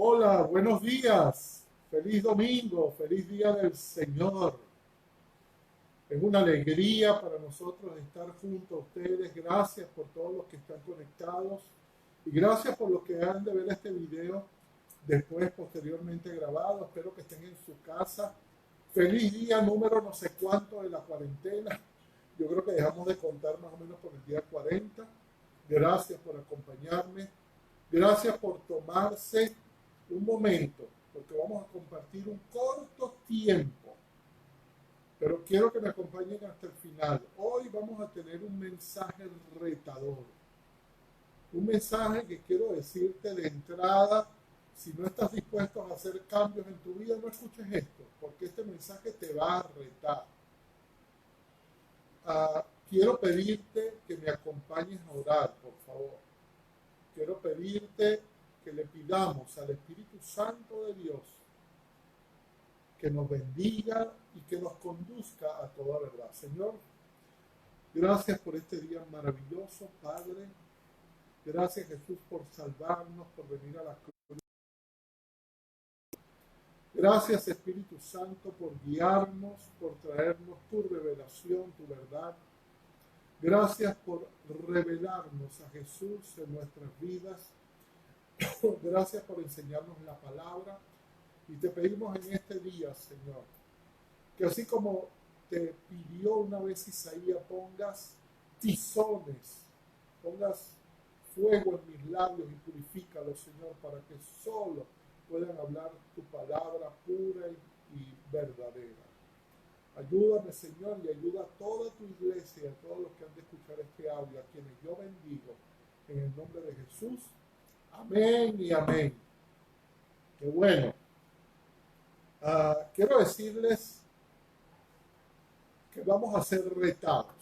Hola, buenos días. Feliz domingo, feliz día del Señor. Es una alegría para nosotros estar junto a ustedes. Gracias por todos los que están conectados y gracias por los que han de ver este video después, posteriormente grabado. Espero que estén en su casa. Feliz día número no sé cuánto de la cuarentena. Yo creo que dejamos de contar más o menos por el día 40. Gracias por acompañarme. Gracias por tomarse un momento, porque vamos a compartir un corto tiempo, pero quiero que me acompañen hasta el final. Hoy vamos a tener un mensaje retador, un mensaje que quiero decirte de entrada. Si no estás dispuesto a hacer cambios en tu vida, no escuches esto, porque este mensaje te va a retar. Quiero pedirte que me acompañes a orar, por favor. Quiero pedirte que le pidamos al Espíritu Santo de Dios que nos bendiga y que nos conduzca a toda verdad. Señor, gracias por este día maravilloso, Padre. Gracias, Jesús, por salvarnos, por venir a la cruz. Gracias, Espíritu Santo, por guiarnos, por traernos tu revelación, tu verdad. Gracias por revelarnos a Jesús en nuestras vidas. Gracias por enseñarnos la palabra. Y te pedimos en este día, Señor, que así como te pidió una vez Isaías, pongas tizones, pongas fuego en mis labios y purifícalo, Señor, para que solo puedan hablar tu palabra pura y verdadera. Ayúdame, Señor, y ayuda a toda tu iglesia, a todos los que han de escuchar este audio, a quienes yo bendigo, en el nombre de Jesús. Amén y amén. Qué bueno. Quiero decirles que vamos a ser retados.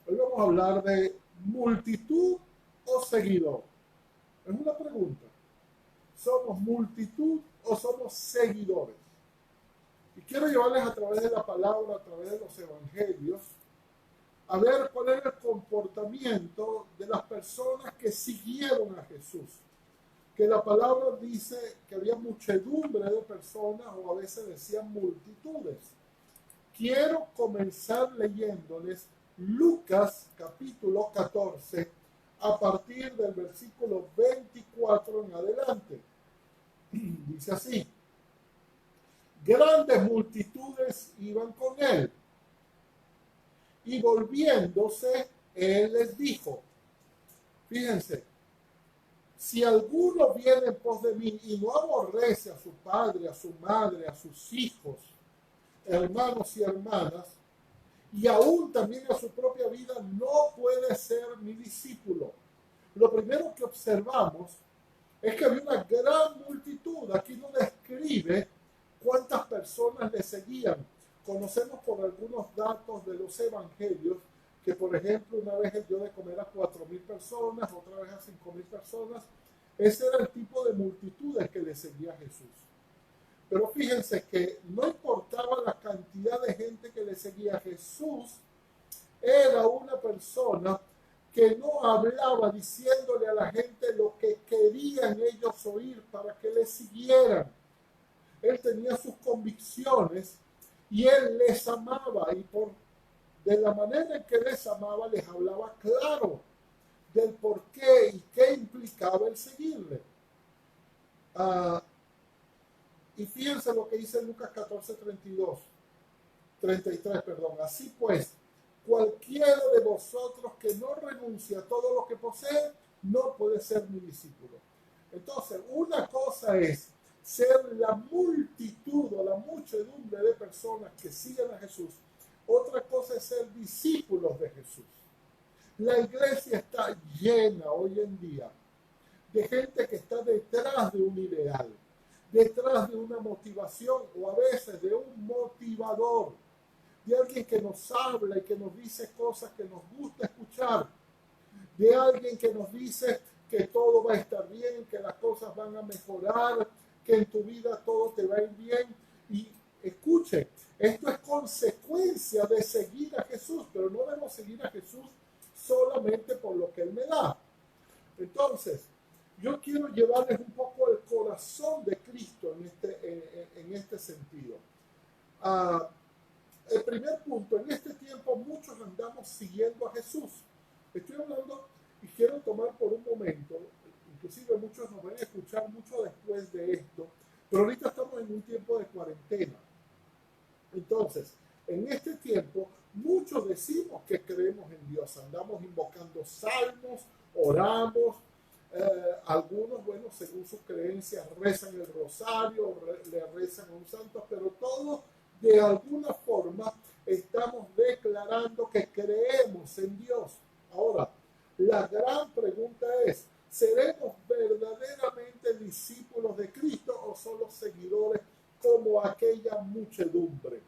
Hoy vamos a hablar de multitud o seguidor. Es una pregunta. ¿Somos multitud o somos seguidores? Y quiero llevarles a través de la palabra, a través de los evangelios, a ver cuál era el comportamiento de las personas que siguieron a Jesús. Que la palabra dice que había muchedumbre de personas, o a veces decían multitudes. Quiero comenzar leyéndoles Lucas capítulo 14 a partir del versículo 24 en adelante. Dice así: grandes multitudes iban con él, y volviéndose, él les dijo, fíjense, si alguno viene en pos de mí y no aborrece a su padre, a su madre, a sus hijos, hermanos y hermanas, y aún también a su propia vida, no puede ser mi discípulo. Lo primero que observamos es que había una gran multitud. Aquí no describe cuántas personas le seguían. Conocemos por algunos datos de los evangelios que, por ejemplo, una vez él dio de comer a 4,000 personas, otra vez a 5,000 personas. Ese era el tipo de multitudes que le seguía a Jesús. Pero fíjense que no importaba la cantidad de gente que le seguía a Jesús, era una persona que no hablaba diciéndole a la gente lo que querían ellos oír para que le siguieran. Él tenía sus convicciones y él les amaba, y de la manera en que les amaba les hablaba claro del por qué y qué implicaba el seguirle. Y fíjense lo que dice Lucas 14, 33, perdón. Así pues, cualquiera de vosotros que no renuncie a todo lo que posee, no puede ser mi discípulo. Entonces, una cosa es ser la multitud o la muchedumbre de personas que siguen a Jesús. Otra cosa es ser discípulos de Jesús. La iglesia está llena hoy en día de gente que está detrás de un ideal, detrás de una motivación, o a veces de un motivador, de alguien que nos habla y que nos dice cosas que nos gusta escuchar, de alguien que nos dice que todo va a estar bien, que las cosas van a mejorar, que en tu vida todo te va a ir bien. Y escuche, esto es consecuencia de seguir a Jesús, pero no debemos seguir a Jesús solamente por lo que Él me da. Entonces, yo quiero llevarles un poco el corazón de Cristo en este sentido. Ah, el primer punto, en este tiempo muchos andamos siguiendo a Jesús. Estoy hablando y quiero tomar por un momento, inclusive muchos nos van a escuchar mucho después de esto, pero ahorita estamos en un tiempo de cuarentena. Entonces, en este tiempo, muchos decimos que creemos en Dios, andamos invocando salmos, oramos, algunos, bueno, según sus creencias, rezan el rosario, le rezan a un santo, pero todos de alguna forma estamos declarando que creemos en Dios. Ahora, la gran pregunta es, ¿seremos verdaderamente discípulos de Cristo o solo seguidores como aquella muchedumbre?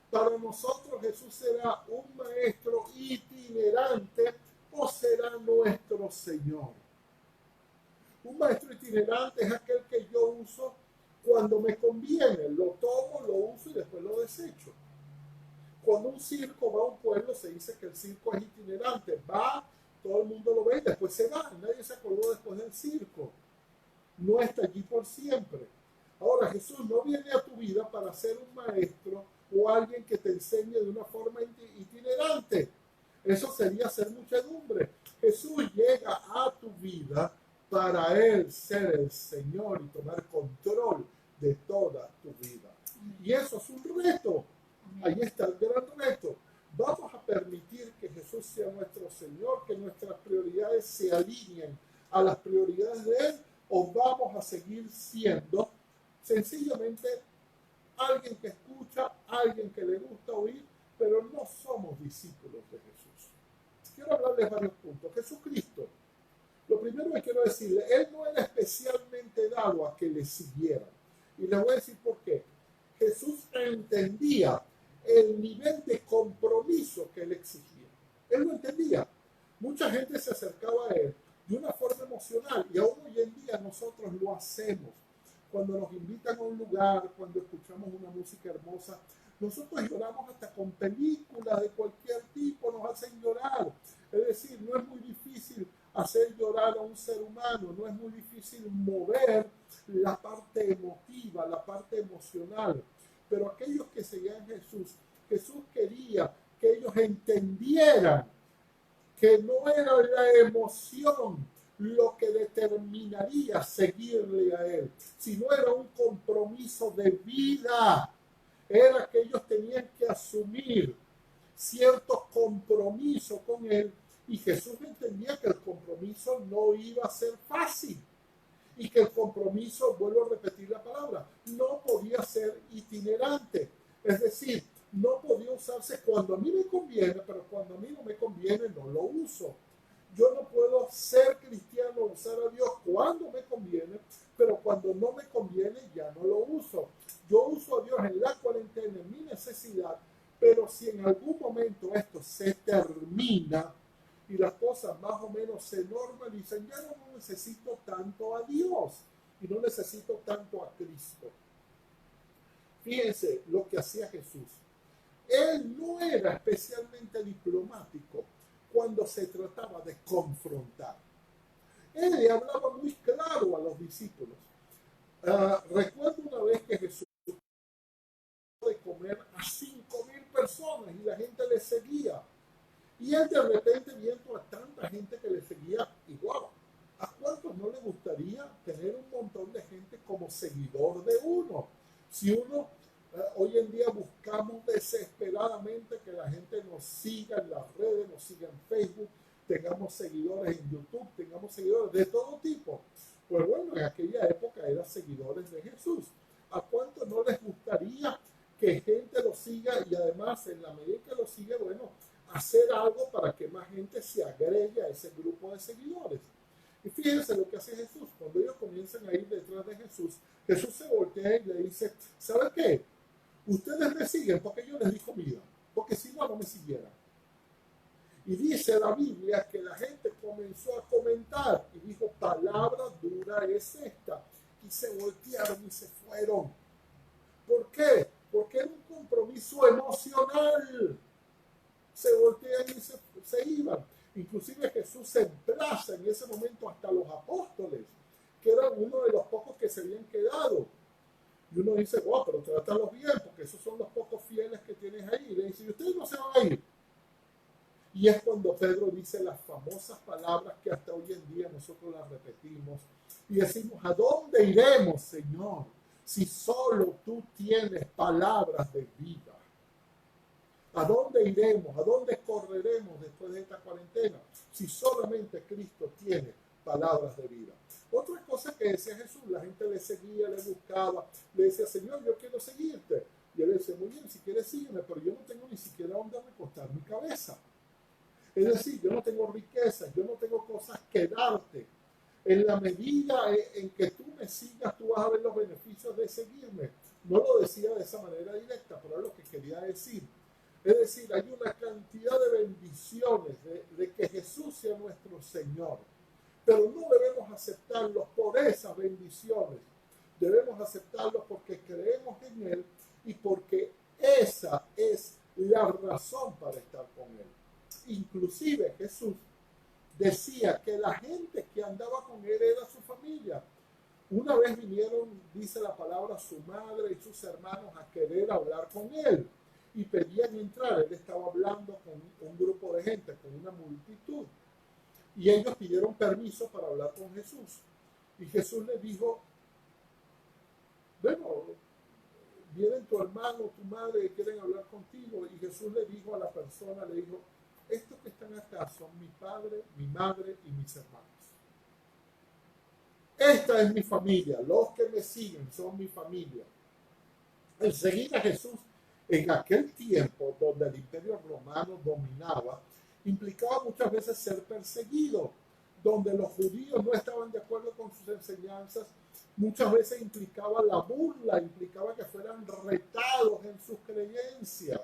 Para nosotros Jesús será un maestro itinerante o será nuestro Señor. Un maestro itinerante es aquel que yo uso cuando me conviene, lo tomo, lo uso y después lo desecho. Cuando un circo va a un pueblo se dice que el circo es itinerante, va, todo el mundo lo ve y después se va, nadie se acordó después del circo, no está allí por siempre. Ahora Jesús no viene a tu vida para ser un maestro o alguien que te enseñe de una forma itinerante. Eso sería ser muchedumbre. Jesús llega a tu vida para Él ser el Señor y tomar control de toda tu vida. Y eso es un reto. Ahí está el gran reto. Vamos a permitir que Jesús sea nuestro Señor, que nuestras prioridades se alineen a las prioridades de Él, o vamos a seguir siendo sencillamente alguien que escucha, alguien que le gusta oír, pero no somos discípulos de Jesús. Quiero hablarles varios puntos. Jesucristo, lo primero que quiero decirle, Él no era especialmente dado a que le siguieran. Y les voy a decir por qué. Jesús entendía el nivel de compromiso que Él exigía. Él lo entendía. Mucha gente se acercaba a Él de una forma emocional y aún hoy en día nosotros lo hacemos. Cuando nos invitan a un lugar, cuando escuchamos una música hermosa, nosotros lloramos hasta con películas de cualquier tipo, nos hacen llorar. Es decir, no es muy difícil hacer llorar a un ser humano, no es muy difícil mover la parte emotiva, la parte emocional. Pero aquellos que seguían a Jesús, Jesús quería que ellos entendieran que no era la emoción lo que determinaría seguirle a Él, sino era un compromiso de vida. Era que ellos tenían que asumir ciertos compromisos con Él y Jesús entendía que el compromiso no iba a ser fácil y que el compromiso, vuelvo a repetir la palabra, no podía ser itinerante. Es decir, no podía usarse cuando a mí me conviene, pero cuando a mí no me conviene no lo uso. Yo no puedo ser cristiano, usar a Dios cuando me conviene, pero cuando no me conviene ya no lo uso. Yo uso a Dios en la cuarentena, en mi necesidad, pero si en algún momento esto se termina y las cosas más o menos se normalizan, ya no necesito tanto a Dios y no necesito tanto a Cristo. Fíjense lo que hacía Jesús. Él no era especialmente diplomático cuando se trataba de confrontar. Él le hablaba muy claro a los discípulos. Recuerdo una vez que Jesús de comer a 5,000 personas y la gente le seguía. Y él de repente viendo a tanta gente que le seguía, y wow, ¿a cuántos no le gustaría tener un montón de gente como seguidor de uno? Si uno hoy en día buscamos desesperadamente que la gente nos siga en las redes, nos siga en Facebook, tengamos seguidores en YouTube, tengamos seguidores de todo tipo. Pues bueno, en aquella época eran seguidores de Jesús. ¿A cuántos no les gustaría que gente lo siga y además en la medida que lo sigue, bueno, hacer algo para que más gente se agregue a ese grupo de seguidores? Y fíjense lo que hace Jesús. Cuando ellos comienzan a ir detrás de Jesús, Jesús se voltea y le dice, ¿sabe qué? Ustedes me siguen porque yo les di comida, porque si no, no me siguieran. Y dice la Biblia que la gente comenzó a comentar y dijo, palabra dura es esta. Y se voltearon y se fueron. ¿Por qué? Porque era un compromiso emocional. Se voltean y se iban. Inclusive Jesús se emplaza en ese momento hasta los apóstoles que eran uno de los pocos que se habían quedado. Y uno dice, wow, pero trátalos bien, porque esos son los pocos fieles que tienes ahí. Y le dice, y ustedes no se van a ir. Y es cuando Pedro dice las famosas palabras que hasta hoy en día nosotros las repetimos y decimos, ¿a dónde iremos, Señor, si solo tú tienes palabras de vida? ¿A dónde iremos? ¿A dónde correremos después de esta cuarentena si solamente Cristo tiene palabras de vida? Otra cosa que decía Jesús, la gente le seguía, le buscaba, le decía, Señor, yo quiero seguirte. Y él le decía, muy bien, si quieres sígueme, pero yo no tengo ni siquiera dónde recostar mi cabeza. Es decir, yo no tengo riqueza, yo no tengo cosas que darte. En la medida en que tú me sigas, tú vas a ver los beneficios de seguirme. No lo decía de esa manera directa, pero es lo que quería decir. Es decir, hay una cantidad de bendiciones de que Jesús sea nuestro Señor. Pero no debemos aceptarlos por esas bendiciones. Debemos aceptarlos porque creemos en Él y porque esa es la razón para estar con Él. Inclusive Jesús decía que la gente que andaba con Él era su familia. Una vez vinieron, dice la palabra, su madre y sus hermanos a querer hablar con Él y pedían entrar. Él estaba hablando con un grupo de gente, con una multitud. Y ellos pidieron permiso para hablar con Jesús. Y Jesús les dijo, bueno, vienen tu hermano, tu madre que quieren hablar contigo. Y Jesús le dijo a la persona, le dijo, estos que están acá son mi padre, mi madre y mis hermanos. Esta es mi familia, los que me siguen son mi familia. El seguir a Jesús en aquel tiempo donde el imperio romano dominaba, implicaba muchas veces ser perseguido, donde los judíos no estaban de acuerdo con sus enseñanzas, muchas veces implicaba la burla, implicaba que fueran retados en sus creencias,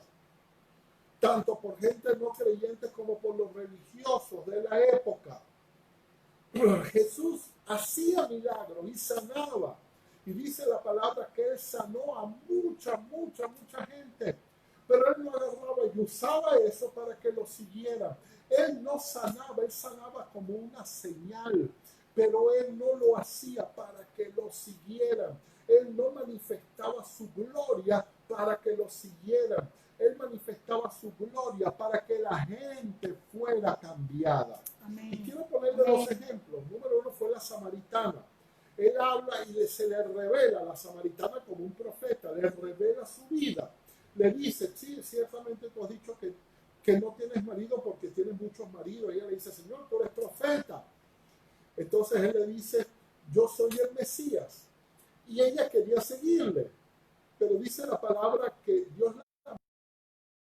tanto por gente no creyente como por los religiosos de la época. Jesús hacía milagros y sanaba. Y dice la palabra que él sanó a mucha gente. Pero él no agarraba y usaba eso para que lo siguieran. Él no sanaba, él sanaba como una señal. Pero él no lo hacía para que lo siguieran. Él no manifestaba su gloria para que lo siguieran. Él manifestaba su gloria para que la gente fuera cambiada. Amén. Y quiero ponerle dos ejemplos. Número uno fue la samaritana. Él habla y se le revela a la samaritana como un profeta, le revela su vida. Le dice, sí, ciertamente tú has dicho que no tienes marido porque tienes muchos maridos. Y ella le dice, Señor, tú eres profeta. Entonces él le dice, yo soy el Mesías. Y ella quería seguirle. Pero dice la palabra que Dios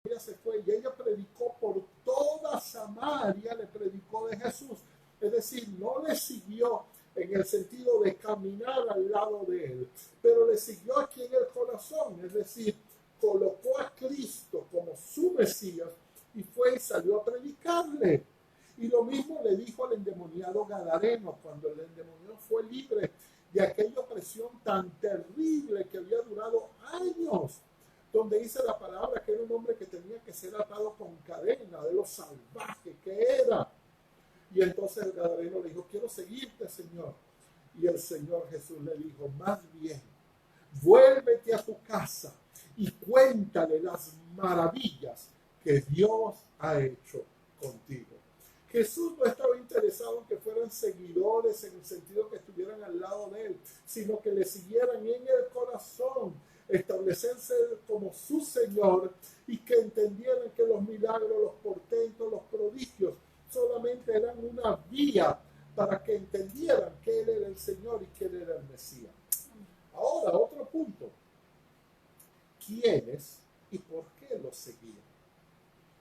ella se fue y ella predicó por toda Samaria, le predicó de Jesús. Es decir, no le siguió en el sentido de caminar al lado de él, pero le siguió aquí en el corazón, es decir, colocó a Cristo como su Mesías y fue y salió a predicarle. Y lo mismo le dijo al endemoniado Gadareno cuando el endemoniado fue libre de aquella opresión tan terrible que había durado años, donde dice la palabra que era un hombre que tenía que ser atado con cadena, de lo salvaje que era. Y entonces el Gadareno le dijo, quiero seguirte, Señor. Y el Señor Jesús le dijo, más bien, vuélvete a tu casa y cuéntale las maravillas que Dios ha hecho contigo. Jesús no estaba interesado en que fueran seguidores en el sentido que estuvieran al lado de él, sino que le siguieran en el corazón, establecerse como su Señor y que entendieran que los milagros, los portentos, los prodigios solamente eran una vía para que entendieran que Él era el Señor y que Él era el Mesías. Ahora, otro punto. ¿Quiénes y por qué los seguían?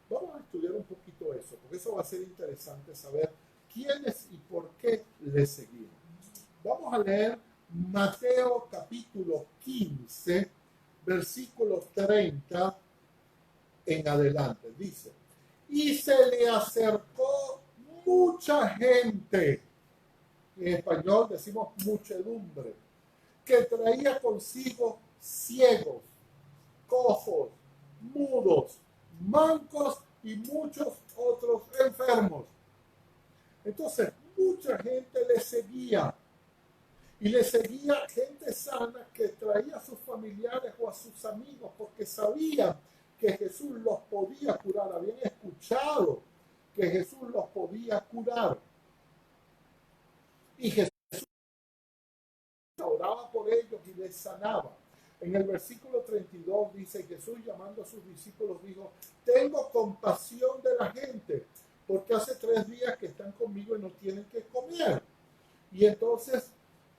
Vamos a estudiar un poquito eso, porque eso va a ser interesante saber quiénes y por qué les seguían. Vamos a leer Mateo capítulo 15, versículo 30 en adelante. Dice, y se le acercó mucha gente, en español decimos muchedumbre, que traía consigo ciegos, cojos, mudos, mancos y muchos otros enfermos. Entonces, mucha gente le seguía. Y le seguía gente sana que traía a sus familiares o a sus amigos porque sabían que Jesús los podía curar. Habían escuchado que Jesús los podía curar. Y Jesús oraba por ellos y les sanaba. En el versículo 32 dice, Jesús llamando a sus discípulos dijo, tengo compasión de la gente, porque hace 3 días que están conmigo y no tienen que comer. Y entonces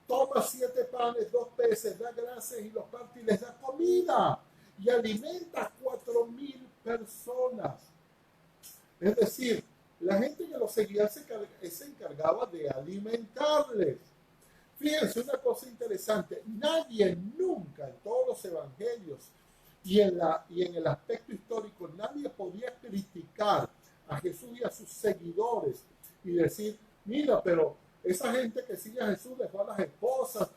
toma 7 panes, 2 peces, da gracias y los parte y les da comida. Y alimenta a 4,000 personas. Es decir, la gente que lo seguía se encargaba de alimentarles. Fíjense una cosa interesante, nadie nunca en todos los evangelios y en el aspecto histórico, nadie podía criticar a Jesús y a sus seguidores y decir, mira, pero esa gente que sigue a Jesús dejó a las esposas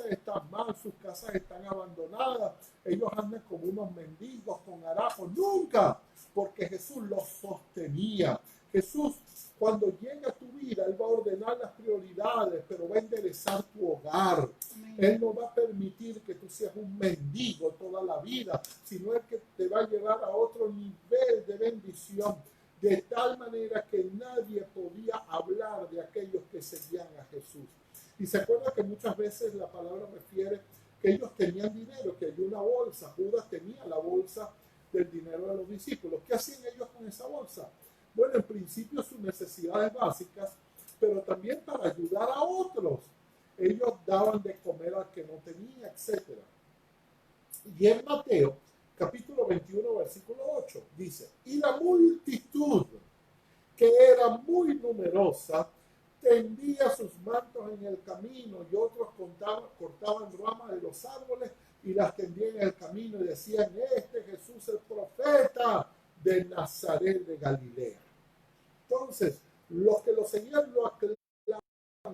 están mal, sus casas están abandonadas, ellos andan como unos mendigos con harapos, nunca, porque Jesús los sostenía. Jesús, cuando llega a tu vida, Él va a ordenar las prioridades, pero va a enderezar tu hogar. Amén. Él no va a permitir que tú seas un mendigo toda la vida, sino es que te va a llevar a otro nivel de bendición, de tal manera que nadie podía hablar de aquellos que seguían a Jesús. Y se acuerda que muchas veces la palabra refiere que ellos tenían dinero, que hay una bolsa. Judas tenía la bolsa del dinero de los discípulos. ¿Qué hacían ellos con esa bolsa? Bueno, en principio sus necesidades básicas, pero también para ayudar a otros. Ellos daban de comer al que no tenía, etc. Y en Mateo, capítulo 21, versículo 8, dice, y la multitud, que era muy numerosa, tendía sus mantos en el camino y otros cortaban ramas de los árboles y las tendían en el camino y decían, este Jesús el profeta de Nazaret de Galilea. Entonces, los que lo seguían lo aclamaban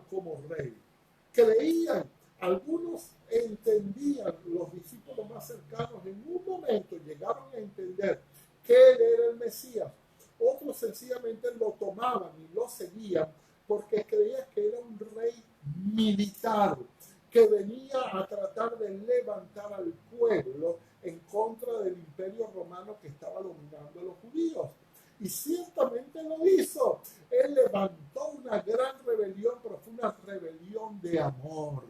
como rey. Creían, algunos entendían, los discípulos más cercanos en un momento llegaron a entender que él era el Mesías. Otros sencillamente lo tomaban y lo seguían porque creían que era un rey militar que venía a tratar de levantar al pueblo en contra del imperio romano que estaba dominando a los judíos. Y ciertamente lo hizo. Él levantó una gran rebelión, pero fue una rebelión de amor,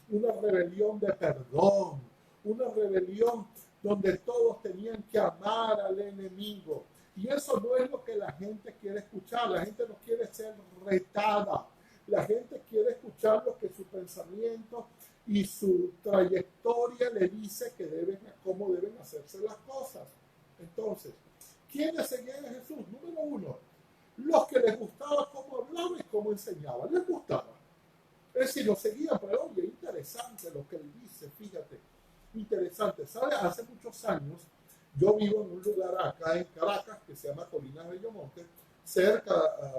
una rebelión de perdón, una rebelión donde todos tenían que amar al enemigo. Y eso no es lo que la gente quiere escuchar. La gente no quiere ser retada. La gente quiere escuchar lo que su pensamiento y su trayectoria le dice que cómo deben hacerse las cosas. Entonces, ¿quiénes seguían a Jesús? Número 1, los que les gustaba cómo hablaba y cómo enseñaba. Les gustaba. Es decir, lo seguían, pero oye, interesante lo que él dice, fíjate, interesante. ¿Sabes? Hace muchos años, yo vivo en un lugar acá en Caracas que se llama Colinas Bellomonte, cerca,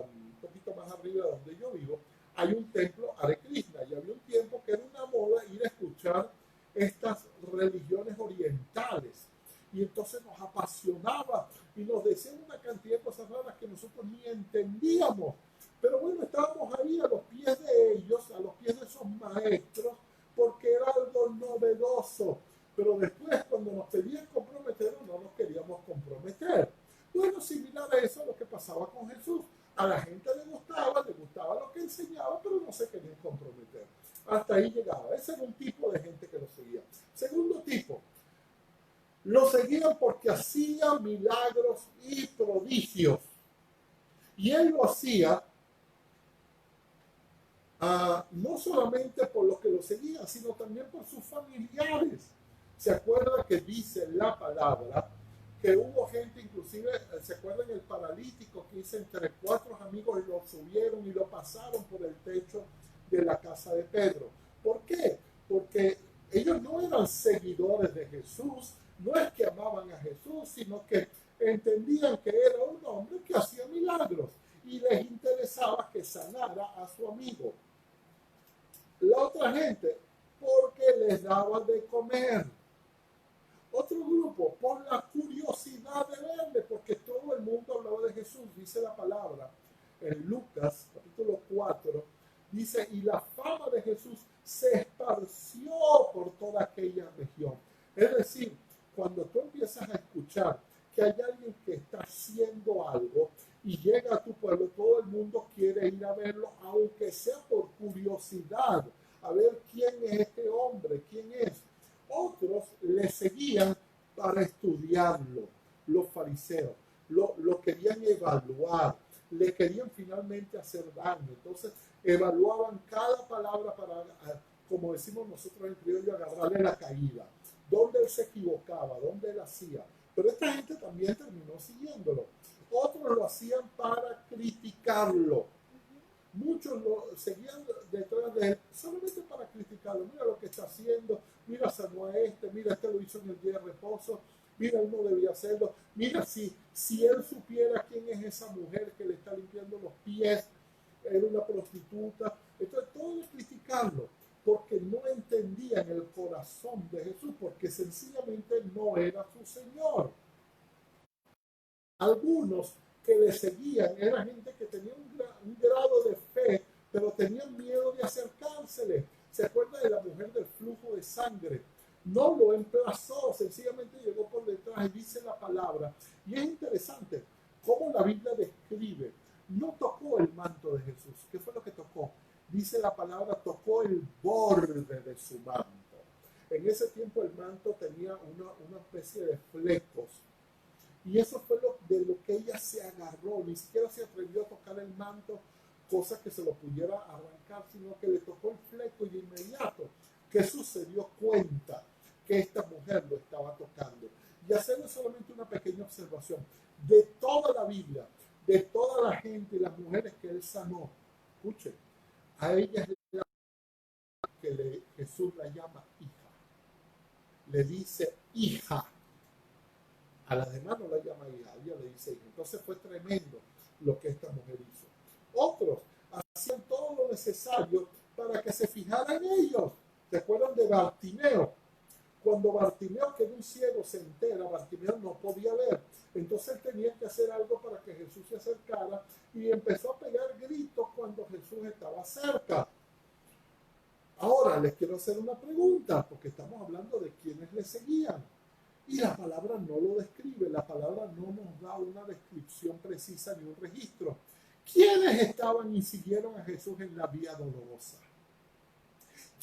un poquito más arriba de donde yo vivo, hay un templo Hare Krishna y había un tiempo que era una moda ir a escuchar estas religiones orientales. Y entonces nos apasionaba y nos decían una cantidad de cosas raras que nosotros ni entendíamos. Pero bueno, estábamos ahí a los pies de ellos, a los pies de esos maestros, porque era algo novedoso. Pero después, cuando nos pedían comprometernos, no nos queríamos comprometer. Bueno, similar a eso a lo que pasaba con Jesús. A la gente le gustaba lo que enseñaba, pero no se querían comprometer. Hasta ahí llegaba. Ese era un tipo de gente que lo seguía. Segundo tipo, lo seguían porque hacía milagros y prodigios. Y él lo hacía no solamente por los que lo seguían, sino también por sus familiares. ¿Se acuerda que dice la palabra que hubo gente, inclusive, se acuerdan el paralítico que dice entre 4 amigos lo subieron y lo pasaron por el techo de la casa de Pedro? ¿Por qué? Porque ellos no eran seguidores de Jesús, no es que amaban a Jesús, sino que entendían que era un hombre que hacía milagros y les interesaba que sanara a su amigo. La otra gente, porque les daba de comer. Otro grupo, por la curiosidad de verle, porque todo el mundo hablaba de Jesús. Dice la palabra en Lucas, capítulo 4, Dice, y la fama de Jesús se esparció por toda aquella región. Es decir, cuando tú empiezas a escuchar que hay alguien que está haciendo algo y llega a tu pueblo, todo el mundo quiere ir a verlo, aunque sea por curiosidad, a ver quién es este hombre, quién es. Otros le seguían para estudiarlo, los fariseos, lo querían evaluar, le querían finalmente hacer daño. Entonces evaluaban cada palabra para, como decimos nosotros en criollo, agarrarle la caída, dónde él se equivocaba, dónde él hacía. Pero esta gente también terminó siguiéndolo. Otros lo hacían para criticarlo. Muchos lo seguían detrás de él solamente para criticarlo. Mira lo que está haciendo, mira sanó a este, mira este lo hizo en el día de reposo, mira él no debía hacerlo, mira si él supiera quién es esa mujer que le está limpiando los pies, era una prostituta. Entonces todos criticarlo porque no entendían el corazón de Jesús, porque sencillamente no era su Señor. Algunos que le seguían eran gente que tenía un grado de fe, pero tenían miedo de acercársele. ¿Se acuerda de la mujer del flujo de sangre? No lo emplazó, sencillamente llegó por detrás y dice la palabra. Y es interesante cómo la Biblia describe. No tocó el manto de Jesús. ¿Qué fue lo que tocó? Dice la palabra, tocó el borde de su manto. En ese tiempo el manto tenía una especie de flecos. Y eso fue de lo que ella se agarró. Ni siquiera se atrevió a tocar el manto, cosa que se lo pudiera arrancar, sino que le tocó el fleco y de inmediato Jesús se dio cuenta que esta mujer lo estaba tocando. Y hacerle solamente una pequeña observación. De toda la Biblia, de toda la gente y las mujeres que él sanó, escuchen, a ella es la que Jesús la llama hija. Le dice hija. A la demás no la llama hija, ella le dice hija. Entonces fue tremendo lo que esta mujer hizo. Otros hacían todo lo necesario para que se fijara en ellos. ¿Se acuerdan de Bartimeo? Cuando Bartimeo, que era un ciego, se entera, Bartimeo no podía ver. Entonces él tenía que hacer algo para que Jesús se acercara y empezó a pegar gritos cuando Jesús estaba cerca. Ahora les quiero hacer una pregunta, porque estamos hablando de quienes le seguían. Y la palabra no lo describe, la palabra no nos da una descripción precisa ni un registro. ¿Quiénes estaban y siguieron a Jesús en la vía dolorosa?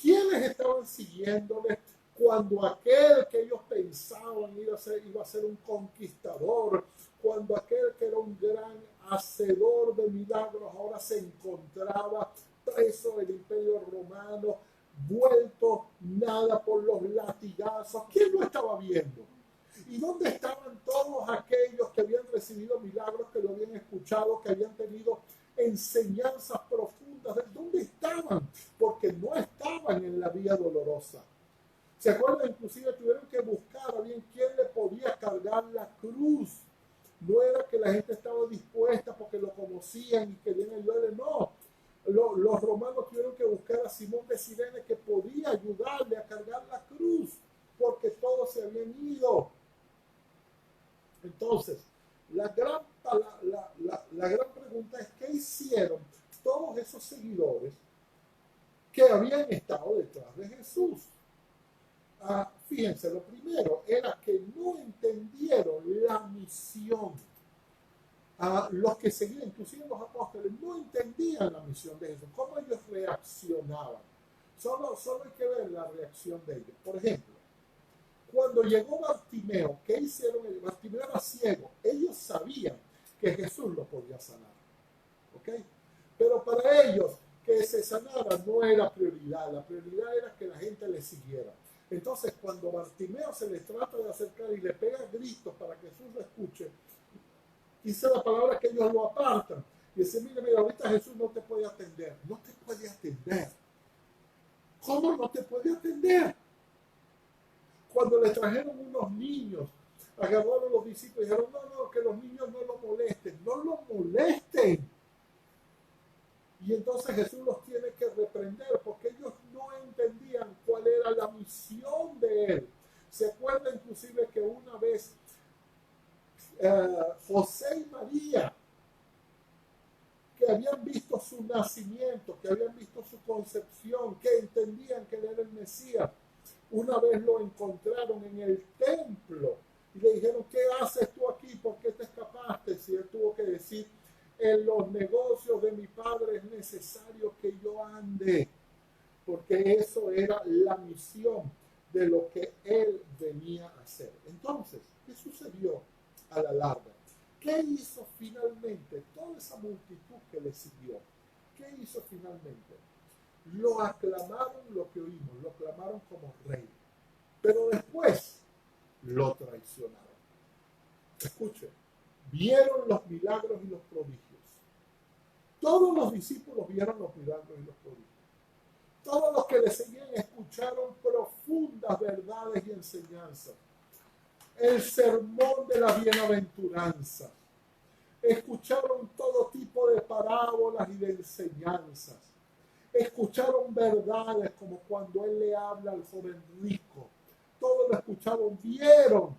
¿Quiénes estaban siguiéndole cuando aquel que ellos pensaban iba a ser un conquistador, cuando aquel que era un gran hacedor de milagros ahora se encontraba preso del Imperio Romano, vuelto nada por los latigazos? ¿Quién lo estaba viendo? ¿Y dónde estaban todos aquellos que habían recibido milagros, que lo habían escuchado, que habían tenido enseñanzas profundas? ¿Dónde estaban? Porque no estaban en la vía dolorosa. ¿Se acuerdan? Inclusive tuvieron que buscar a bien quién le podía cargar la cruz. No era que la gente estaba dispuesta porque lo conocían y querían ayudarle, no. Los romanos tuvieron que buscar a Simón de Cirene, que podía ayudarle a cargar la cruz, porque todos se habían ido. Entonces, la gran pregunta es, ¿qué hicieron todos esos seguidores que habían estado detrás de Jesús? Fíjense, lo primero era que no entendieron la misión. Los que seguían, inclusive los apóstoles, no entendían la misión de Jesús, cómo ellos reaccionaban. Solo hay que ver la reacción de ellos. Por ejemplo, cuando llegó Bartimeo, ¿qué hicieron? Bartimeo era ciego. Ellos sabían que Jesús lo podía sanar. ¿Ok? Pero para ellos, que se sanara no era prioridad. La prioridad era que la gente le siguiera. Entonces, cuando Bartimeo se les trata de acercar y le pega gritos para que Jesús lo escuche, dice la palabra que ellos lo apartan. Y dice, mira, ahorita Jesús no te puede atender. No te puede atender. ¿Cómo no te puede atender? Cuando le trajeron unos niños, agarraron los discípulos y dijeron, no, que los niños no lo molesten. No lo molesten. Y entonces Jesús los tiene que reprender porque ellos no entendían cuál era la misión de él. Se acuerda inclusive que una vez José y María, que habían visto su nacimiento, que habían visto concepción, que entendían que él era el Mesías. Una vez lo encontraron en el templo y le dijeron, ¿qué haces tú aquí? ¿Por qué te escapaste? Si él tuvo que decir, en los negocios de mi padre es necesario que yo ande, porque eso era la misión de lo que él venía a hacer. Entonces, ¿qué sucedió a la larga? ¿Qué hizo finalmente toda esa multitud que le siguió? ¿Qué hizo finalmente? Lo aclamaron, lo que oímos, lo aclamaron como rey. Pero después lo traicionaron. Escuchen, vieron los milagros y los prodigios. Todos los discípulos vieron los milagros y los prodigios. Todos los que le seguían escucharon profundas verdades y enseñanzas. El sermón de la bienaventuranza. Escucharon todo tipo de parábolas y de enseñanzas. Escucharon verdades como cuando él le habla al joven rico. Todos lo escucharon, vieron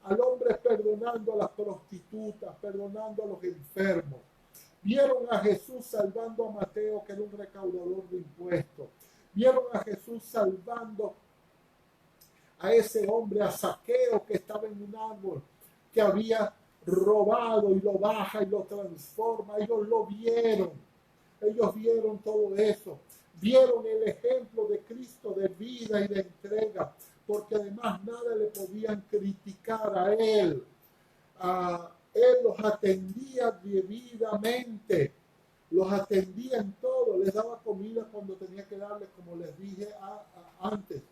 al hombre perdonando a las prostitutas, perdonando a los enfermos. Vieron a Jesús salvando a Mateo, que era un recaudador de impuestos. Vieron a Jesús salvando a ese hombre, a Zaqueo, que estaba en un árbol, que había robado, y lo baja y lo transforma. Ellos lo vieron. Ellos vieron todo eso. Vieron el ejemplo de Cristo de vida y de entrega, porque además nada le podían criticar a él. Él los atendía debidamente, los atendía en todo, les daba comida cuando tenía que darles, como les dije antes.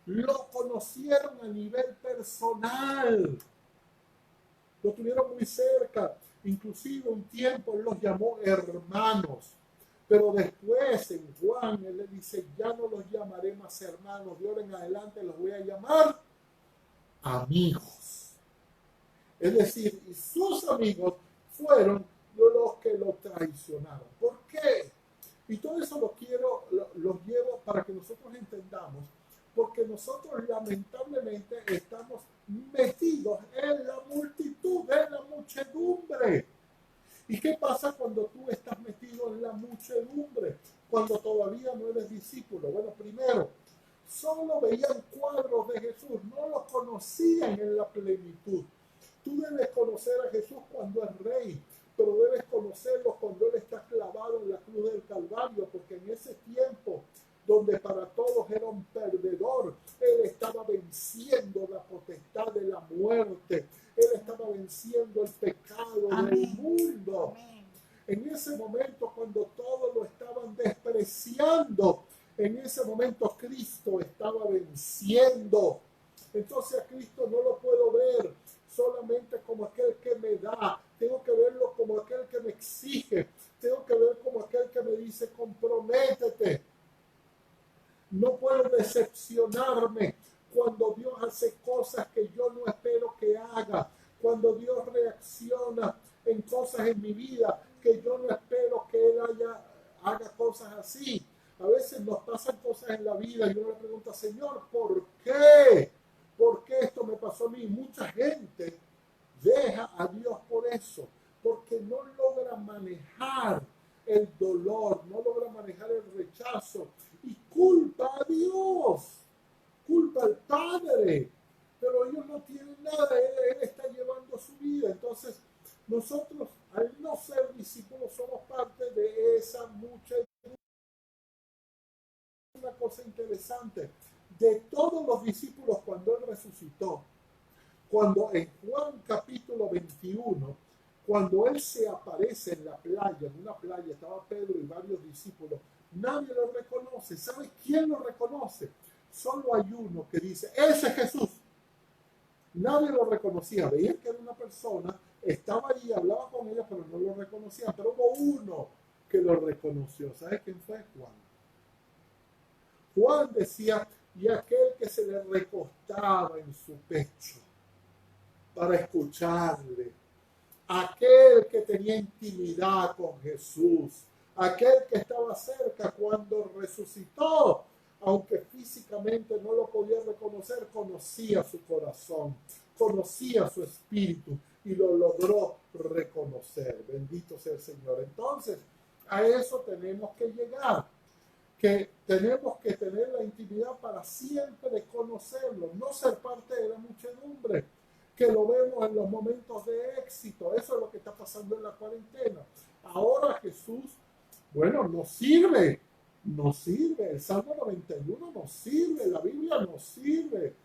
Lo conocieron a nivel personal, lo tuvieron muy cerca, inclusive un tiempo él los llamó hermanos, pero después en Juan él le dice, ya no los llamaré más hermanos, de ahora en adelante los voy a llamar amigos. Es decir, y sus amigos fueron los que lo traicionaron. ¿Por qué? Y todo eso lo llevo para que nosotros entendamos, porque nosotros lamentablemente estamos metidos en la multitud, en la muchedumbre. ¿Y qué pasa cuando tú estás metido en la muchedumbre? Cuando todavía no eres discípulo. Bueno, primero, solo veían cuadros de Jesús, no lo conocían en la plenitud. Tú debes conocer a Jesús cuando es rey, pero debes conocerlo cuando Él está clavado en la cruz del Calvario, porque en ese tiempo, donde para todos era un perdedor, Él estaba venciendo la potestad de la muerte. Él estaba venciendo el pecado del mundo. En ese momento, cuando todos lo estaban despreciando, en ese momento Cristo estaba venciendo. Entonces a Cristo no lo puedo ver solamente como aquel que me da, tengo que verlo como aquel que me exige, tengo que ver como aquel que me dice comprométete. No puedo decepcionarme cuando Dios hace cosas que yo no espero que haga, cuando Dios reacciona en cosas en mi vida que yo no espero que Él haga cosas así. A veces nos pasan cosas en la vida y uno le pregunta, Señor, ¿por qué? ¿Por qué esto me pasó a mí? Mucha gente deja a Dios por eso, porque no logra manejar el dolor, no logra manejar el rechazo y culpa a Dios, culpa al Padre, pero ellos no tienen nada, él está llevando su vida. Entonces nosotros, al no ser discípulos, somos parte de esa muchedumbre. Una cosa interesante, de todos los discípulos cuando Él resucitó, cuando en Juan capítulo 21, cuando Él se aparece en la playa, en una playa, estaba Pedro y varios discípulos, nadie lo reconoce. ¿Sabe quién lo reconoce? Solo hay uno que dice, ese es Jesús. Nadie lo reconocía, veían que era una persona, estaba allí, hablaba con ella, pero no lo reconocían. Pero hubo uno que lo reconoció. ¿Sabe quién fue? Juan. Juan decía, y aquel que se le recostaba en su pecho para escucharle, aquel que tenía intimidad con Jesús, aquel que estaba cerca cuando resucitó, aunque físicamente no lo podía reconocer, conocía su corazón, conocía su espíritu y lo logró reconocer. Bendito sea el Señor. Entonces, a eso tenemos que llegar. que tenemos que tener la intimidad para siempre conocerlo, no ser parte de la muchedumbre, que lo vemos en los momentos de éxito. Eso es lo que está pasando en la cuarentena. Ahora Jesús, bueno, nos sirve, el Salmo 91 nos sirve, la Biblia nos sirve.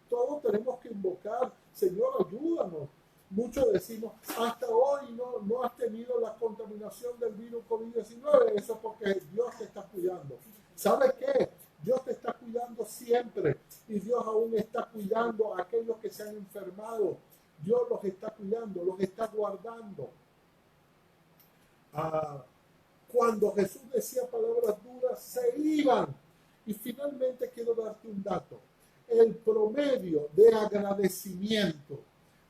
Todos tenemos que invocar, Señor, ayúdanos. Muchos decimos, hasta hoy no has tenido la contaminación del virus COVID-19, eso es porque Dios te está cuidando. ¿Sabes qué? Dios te está cuidando siempre y Dios aún está cuidando a aquellos que se han enfermado. Dios los está cuidando, los está guardando. Cuando Jesús decía palabras duras, se iban. Y finalmente quiero darte un dato. El promedio de agradecimiento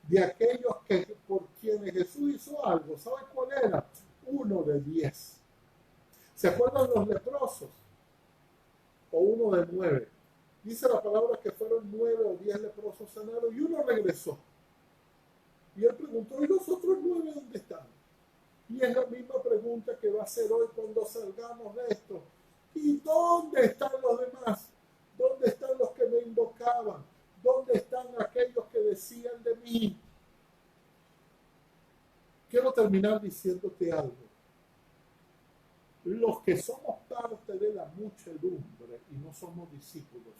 de aquellos que por quienes Jesús hizo algo, ¿sabe cuál era? 1 de 10. ¿Se acuerdan los leprosos? O 1 de 9. Dice la palabra que fueron 9 o 10 leprosos sanados y uno regresó. Y él preguntó, ¿y los otros 9 dónde están? Y es la misma pregunta que va a hacer hoy cuando salgamos de esto. ¿Y dónde están los demás? ¿Dónde están los que me invocaban? ¿Dónde están aquellos que decían de mí? Quiero terminar diciéndote algo. Los que somos parte de la muchedumbre y no somos discípulos,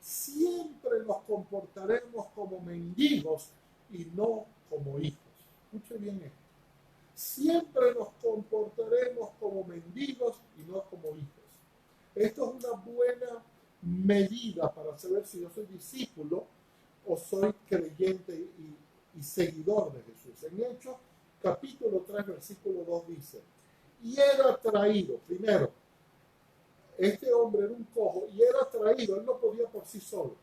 siempre nos comportaremos como mendigos y no como hijos. Escuche bien esto. Siempre nos comportaremos como mendigos y no como hijos. Esto es una buena medida para saber si yo soy discípulo o soy creyente y seguidor de Jesús. En Hechos, capítulo 3, versículo 2 dice, y era traído, primero, este hombre era un cojo y era traído, él no podía por sí solo.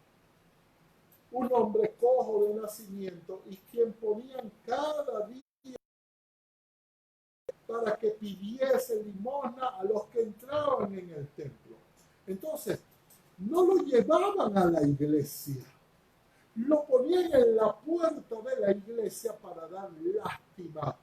Un hombre cojo de nacimiento y quien ponían cada día para que pidiese limosna a los que entraban en el templo. Entonces, no lo llevaban a la iglesia, lo ponían en la puerta de la iglesia para dar lástima.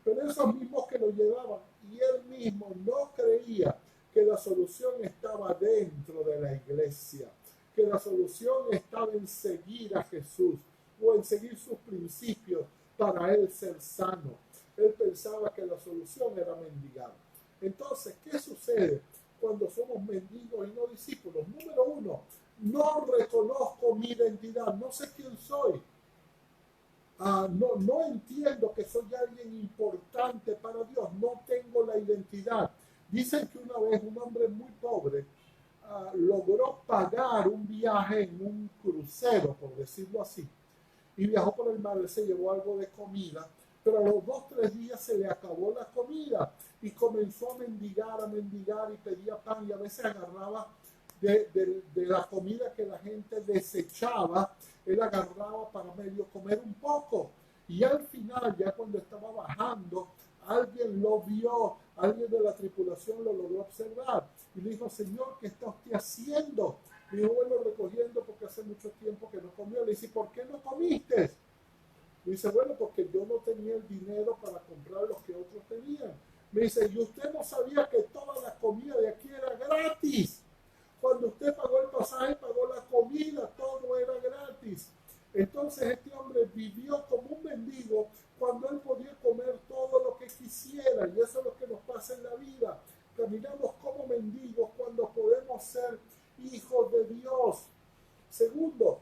Pero esos mismos que lo llevaban y él mismo no creía que la solución estaba dentro de la iglesia, que la solución estaba en seguir a Jesús o en seguir sus principios para él ser sano. Él pensaba que la solución era mendigar. Entonces, ¿qué sucede cuando somos mendigos y no discípulos? Número uno, no reconozco mi identidad, no sé quién soy. No entiendo que soy alguien importante para Dios, no tengo la identidad. Dicen que una vez un hombre muy pobre logró pagar un viaje en un crucero, por decirlo así, y viajó por el mar, él se llevó algo de comida, pero a los 2 o 3 días se le acabó la comida y comenzó a mendigar y pedía pan y a veces agarraba de la comida que la gente desechaba, él agarraba para medio comer un poco. Y al final, ya cuando estaba bajando, alguien lo vio, alguien de la tripulación lo logró observar y le dijo, Señor, ¿qué está usted haciendo? Le dijo, bueno, recogiendo porque hace mucho tiempo que no comió. Le dice, ¿por qué no comiste? Le dice, bueno, porque yo no tenía el dinero para comprar lo que otros tenían. Me dice, ¿y usted no sabía que toda la comida de aquí era gratis? Cuando usted pagó el pasaje, pagó la comida, todo era gratis. Entonces este hombre vivió como un mendigo cuando él podía comer todo lo que quisiera. Y eso es lo que nos pasa en la vida. Caminamos como mendigos cuando podemos ser hijos de Dios. Segundo,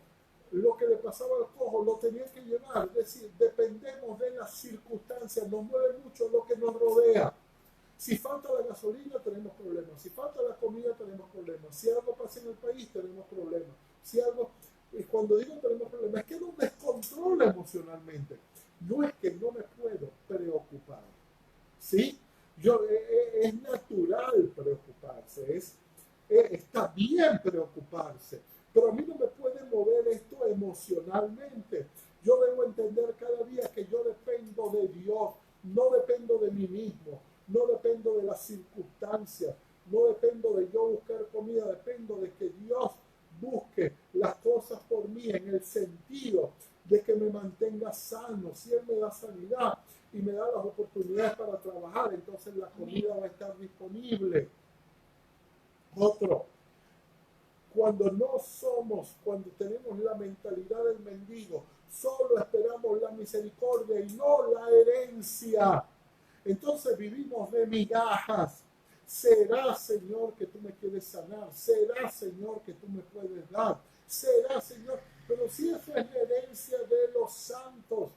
lo que le pasaba al cojo lo tenía que llevar. Es decir, dependemos de las circunstancias. Nos mueve mucho lo que nos rodea. Si falta la gasolina, tenemos problemas. Si falta la comida, tenemos problemas. Si algo pasa en el país, tenemos problemas. Si algo, y cuando digo tenemos problemas, es que nos descontrola emocionalmente. No es que no me puedo preocupar. ¿Sí? Es natural preocuparse. Está bien preocuparse. Pero a mí no me puede mover esto emocionalmente. Yo debo entender cada día que yo dependo de Dios. No dependo de mí mismo. No dependo de las circunstancias, no dependo de yo buscar comida, dependo de que Dios busque las cosas por mí en el sentido de que me mantenga sano. Si Él me da sanidad y me da las oportunidades para trabajar, entonces la comida va a estar disponible. nosotros. Cuando tenemos la mentalidad del mendigo, solo esperamos la misericordia y no la herencia. Entonces vivimos de migajas. Será, Señor, que tú me quieres sanar. Será, Señor, que tú me puedes dar. Será, Señor. Pero si eso es la herencia de los santos,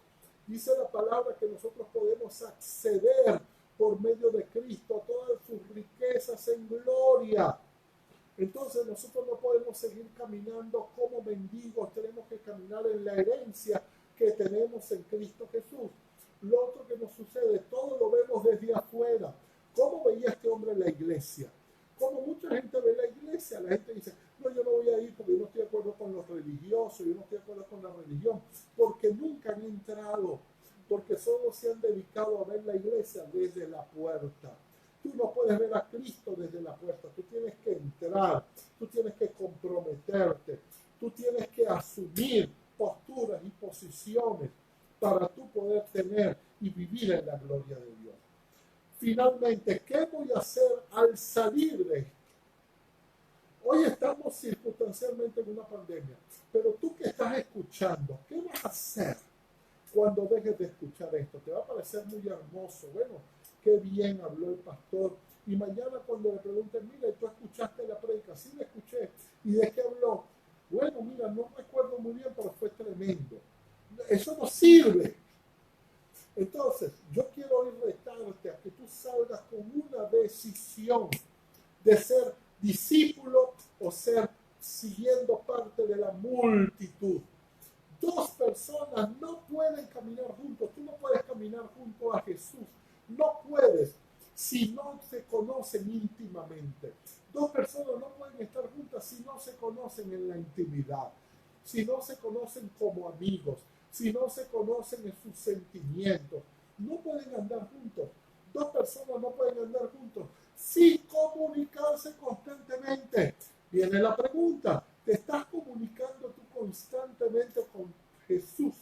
dice la palabra que nosotros podemos acceder por medio de Cristo a todas sus riquezas en gloria. Entonces nosotros no podemos seguir caminando como mendigos, tenemos que caminar en la herencia que tenemos en Cristo Jesús. Lo otro que nos sucede, todo lo vemos desde afuera. ¿Cómo veía este hombre en la iglesia? Como mucha gente ve la iglesia, la gente dice, no, yo no voy a ir porque yo no estoy de acuerdo con los religiosos, yo no estoy de acuerdo con la religión, porque nunca han entrado, porque solo se han dedicado a ver la iglesia desde la puerta. Tú no puedes ver a Cristo desde la puerta, tú tienes que entrar, tú tienes que comprometerte, tú tienes que asumir posturas y posiciones para tú poder tener y vivir en la gloria de Dios. Finalmente, ¿qué voy a hacer al salir de esto? Hoy estamos circunstancialmente en una pandemia, pero tú que estás escuchando, ¿qué vas a hacer cuando dejes de escuchar esto? Te va a parecer muy hermoso, bueno, qué bien habló el pastor. Y mañana cuando le pregunten, mira, ¿tú escuchaste la prédica? Sí, la escuché. ¿Y de qué habló? Bueno, mira, no recuerdo muy bien, pero fue tremendo. Eso no sirve. Entonces, yo quiero hoy retarte a que tú salgas con una decisión de ser discípulo o ser siguiendo parte de la multitud. Dos personas no pueden caminar juntos. Tú no puedes caminar junto a Jesús. No puedes si no se conocen íntimamente. Dos personas no pueden estar juntas si no se conocen en la intimidad, si no se conocen como amigos, si no se conocen en sus sentimientos. No pueden andar juntos. Dos personas no pueden andar juntos sin comunicarse constantemente. Viene la pregunta, ¿te estás comunicando tú constantemente con Jesús?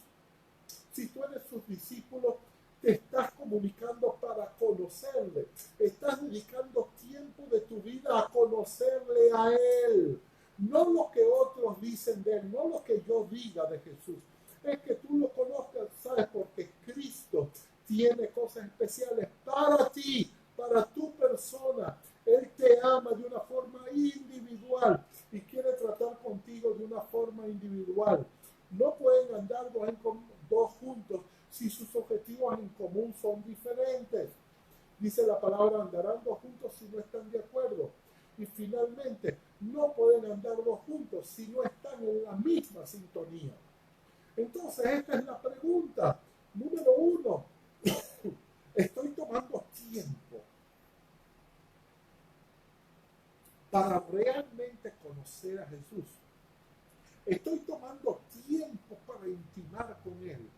Si tú eres sus discípulos, te estás comunicando para conocerle. Estás dedicando tiempo de tu vida a conocerle a Él. No lo que otros dicen de Él, no lo que yo diga de Jesús. Es que tú lo conozcas, ¿sabes? Porque Cristo tiene cosas especiales para ti, para tu persona. Él te ama de una forma individual y quiere tratar contigo de una forma individual. No pueden andar dos juntos si sus objetivos en común son diferentes. Dice la palabra, andarán dos juntos si no están de acuerdo. Y finalmente, no pueden andar dos juntos si no están en la misma sintonía. Entonces, esta es la pregunta. Número uno, estoy tomando tiempo para realmente conocer a Jesús. Estoy tomando tiempo para intimar con Él.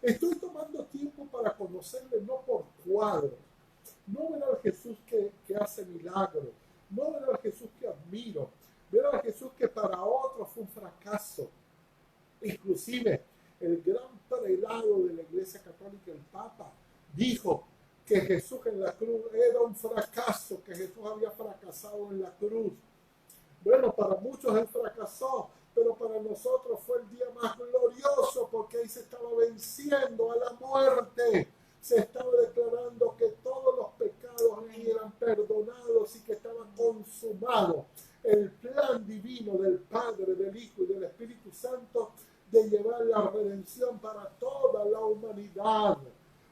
Estoy tomando tiempo para conocerle no por cuadros, no ver al Jesús que hace milagros, no ver al Jesús que admiro, ver al Jesús que para otros fue un fracaso. Inclusive el gran prelado de la Iglesia Católica, el Papa, dijo que Jesús en la cruz era un fracaso, que Jesús había fracasado en la cruz. Bueno, para muchos él fracasó, pero para nosotros fue el día más glorioso porque ahí se estaba venciendo a la muerte. Se estaba declarando que todos los pecados eran perdonados y que estaba consumado el plan divino del Padre, del Hijo y del Espíritu Santo de llevar la redención para toda la humanidad.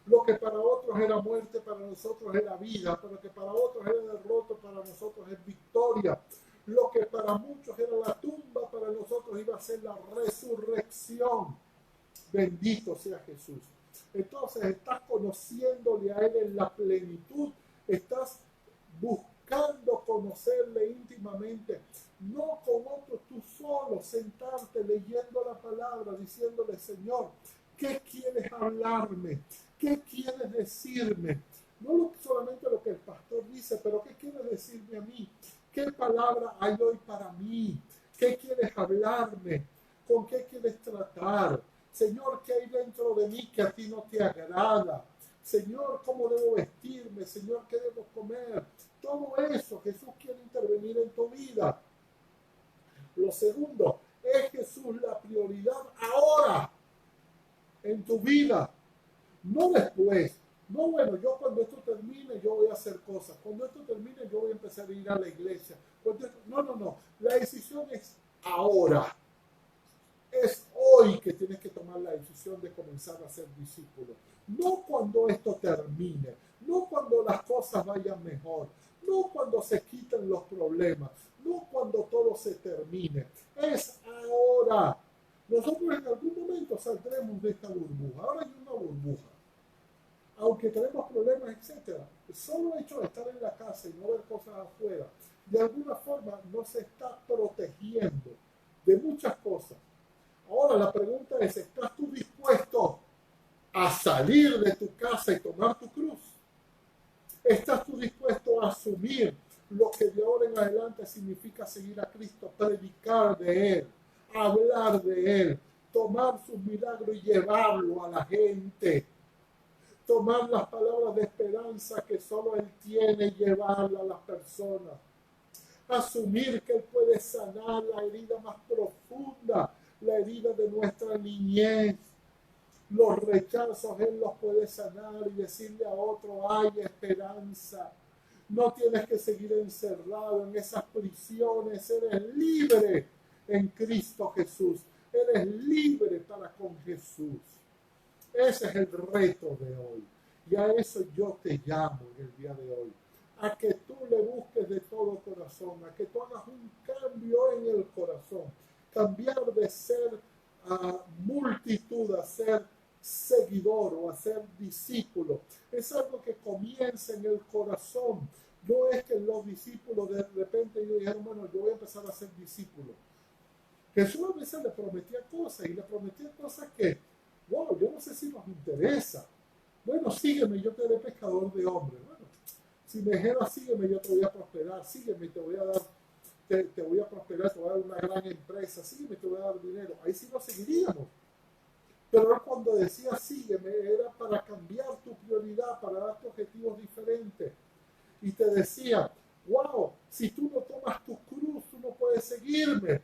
Lo que para otros era muerte, para nosotros era vida, pero lo que para otros era derrota, para nosotros es victoria. Lo que para muchos era la tumba, para nosotros iba a ser la resurrección. Bendito sea Jesús. Entonces estás conociéndole a Él en la plenitud, estás buscando conocerle íntimamente, no con otros, tú solo, sentarte leyendo la palabra, diciéndole, Señor, ¿qué quieres hablarme? ¿Qué quieres decirme? No solamente lo que el pastor dice, pero ¿qué quieres decirme a mí? ¿Qué palabra hay hoy para mí? ¿Qué quieres hablarme? ¿Con qué quieres tratar? Señor, ¿qué hay dentro de mí que a ti no te agrada? Señor, ¿cómo debo vestirme? Señor, ¿qué debo comer? todo eso, Jesús quiere intervenir en tu vida. Lo segundo, es Jesús la prioridad ahora en tu vida, no después. No, bueno, yo cuando esto termine, yo voy a hacer cosas. Cuando esto termine, yo voy a empezar a ir a la iglesia. No. La decisión es ahora. Es hoy que tienes que tomar la decisión de comenzar a ser discípulo. No cuando esto termine. No cuando las cosas vayan mejor. No cuando se quiten los problemas. No cuando todo se termine. Es ahora. Nosotros en algún momento saldremos de esta burbuja. Ahora hay una burbuja. Aunque tenemos problemas, etcétera, el solo hecho de estar en la casa y no ver cosas afuera, de alguna forma nos está protegiendo de muchas cosas. Ahora la pregunta es, ¿estás tú dispuesto a salir de tu casa y tomar tu cruz? ¿Estás tú dispuesto a asumir lo que de ahora en adelante significa seguir a Cristo, predicar de Él, hablar de Él, tomar sus milagros y llevarlo a la gente? Tomar las palabras de esperanza que solo Él tiene y llevarla a las personas. Asumir que Él puede sanar la herida más profunda, la herida de nuestra niñez. Los rechazos Él los puede sanar y decirle a otro, hay esperanza. No tienes que seguir encerrado en esas prisiones. Eres libre en Cristo Jesús. Eres libre para con Jesús. Ese es el reto de hoy. Y a eso yo te llamo en el día de hoy. A que tú le busques de todo corazón. A que tú hagas un cambio en el corazón. Cambiar de ser multitud a ser seguidor o a ser discípulo. Es algo que comienza en el corazón. No es que los discípulos de repente ellos dijeron, bueno, yo voy a empezar a ser discípulo. Jesús a veces le prometía cosas y le prometía cosas que wow, yo no sé si nos interesa. Bueno, sígueme, yo te haré pescador de hombres. Bueno, si me dijeras, sígueme, yo te voy a prosperar. Sígueme, te voy a dar, te voy a prosperar, te voy a dar una gran empresa. Sígueme, te voy a dar dinero. Ahí sí lo seguiríamos. Pero cuando decía sígueme, era para cambiar tu prioridad, para darte objetivos diferentes. Y te decía, wow, si tú no tomas tu cruz, tú no puedes seguirme.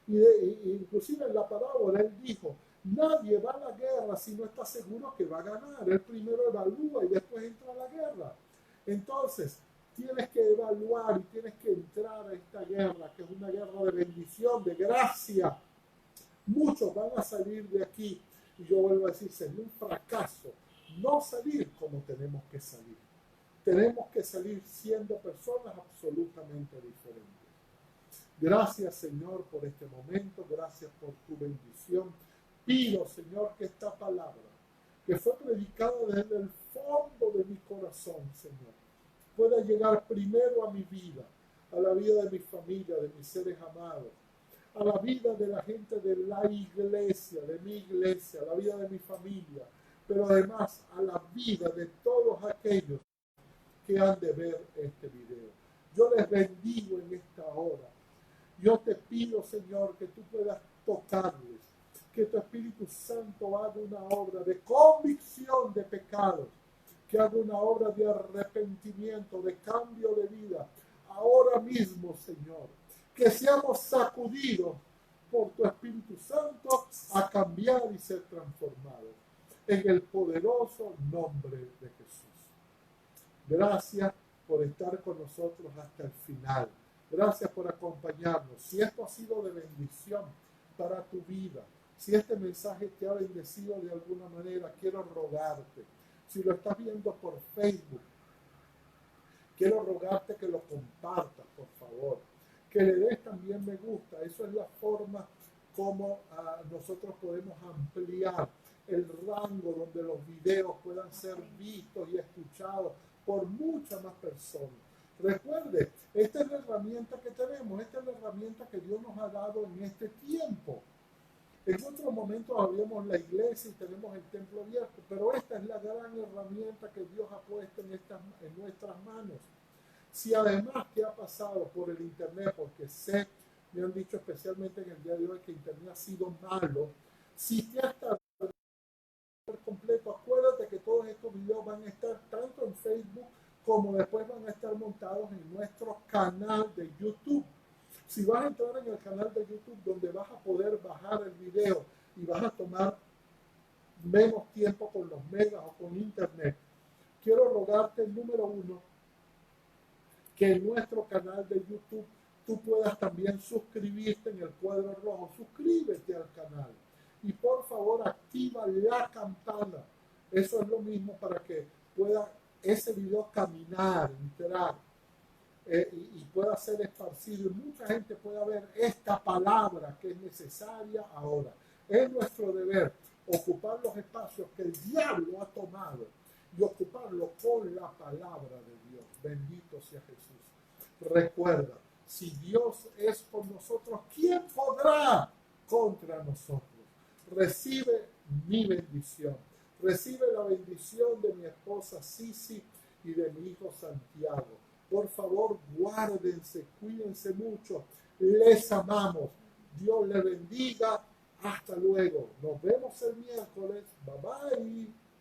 Inclusive en la parábola él dijo, nadie va a la guerra si no está seguro que va a ganar. Él primero evalúa y después entra a la guerra. Entonces, tienes que evaluar y tienes que entrar a esta guerra, que es una guerra de bendición, de gracia. Muchos van a salir de aquí, y yo vuelvo a decir, sería un fracaso no salir como tenemos que salir. Tenemos que salir siendo personas absolutamente diferentes. Gracias, Señor, por este momento. Gracias por tu bendición. Pido, Señor, que esta palabra, que fue predicada desde el fondo de mi corazón, Señor, pueda llegar primero a mi vida, a la vida de mi familia, de mis seres amados, a la vida de la gente de la iglesia, de mi iglesia, a la vida de mi familia, pero además a la vida de todos aquellos que han de ver este video. Yo les bendigo en esta hora. Yo te pido, Señor, que tú puedas tocarles, que tu Espíritu Santo haga una obra de convicción de pecados, que haga una obra de arrepentimiento, de cambio de vida. Ahora mismo, Señor, que seamos sacudidos por tu Espíritu Santo a cambiar y ser transformados. En el poderoso nombre de Jesús. Gracias por estar con nosotros hasta el final. Gracias por acompañarnos. Si esto ha sido de bendición para tu vida, si este mensaje te ha bendecido de alguna manera, quiero rogarte. Si lo estás viendo por Facebook, quiero rogarte que lo compartas, por favor. Que le des también me gusta. Eso es la forma como nosotros podemos ampliar el rango donde los videos puedan ser vistos y escuchados por muchas más personas. Recuerde, esta es la herramienta que tenemos, esta es la herramienta que Dios nos ha dado en este tiempo. En otros momentos habíamos la iglesia y tenemos el templo abierto, pero esta es la gran herramienta que Dios ha puesto en nuestras manos. Si además te ha pasado por el internet, porque sé, me han dicho especialmente en el día de hoy que internet ha sido malo, si te has tardado por completo, acuérdate que todos estos videos van a estar tanto en Facebook como después van a estar montados conectados en nuestro canal de YouTube. Si vas a entrar en el canal de YouTube, donde vas a poder bajar el video y vas a tomar menos tiempo con los megas o con internet, quiero rogarte, número uno, que en nuestro canal de YouTube tú puedas también suscribirte en el cuadro rojo. Suscríbete al canal y por favor activa la campana. Eso es lo mismo para que pueda ese video caminar, entrar y pueda ser esparcido y mucha gente pueda ver esta palabra que es necesaria ahora. Es nuestro deber ocupar los espacios que el diablo ha tomado y ocuparlo con la palabra de Dios. Bendito sea Jesús. Recuerda, si Dios es por nosotros, ¿quién podrá contra nosotros? Recibe mi bendición. Recibe la bendición de mi esposa Sisi y de mi hijo Santiago. Por favor, guárdense, cuídense mucho. Les amamos. Dios les bendiga. Hasta luego. Nos vemos el miércoles. Bye bye.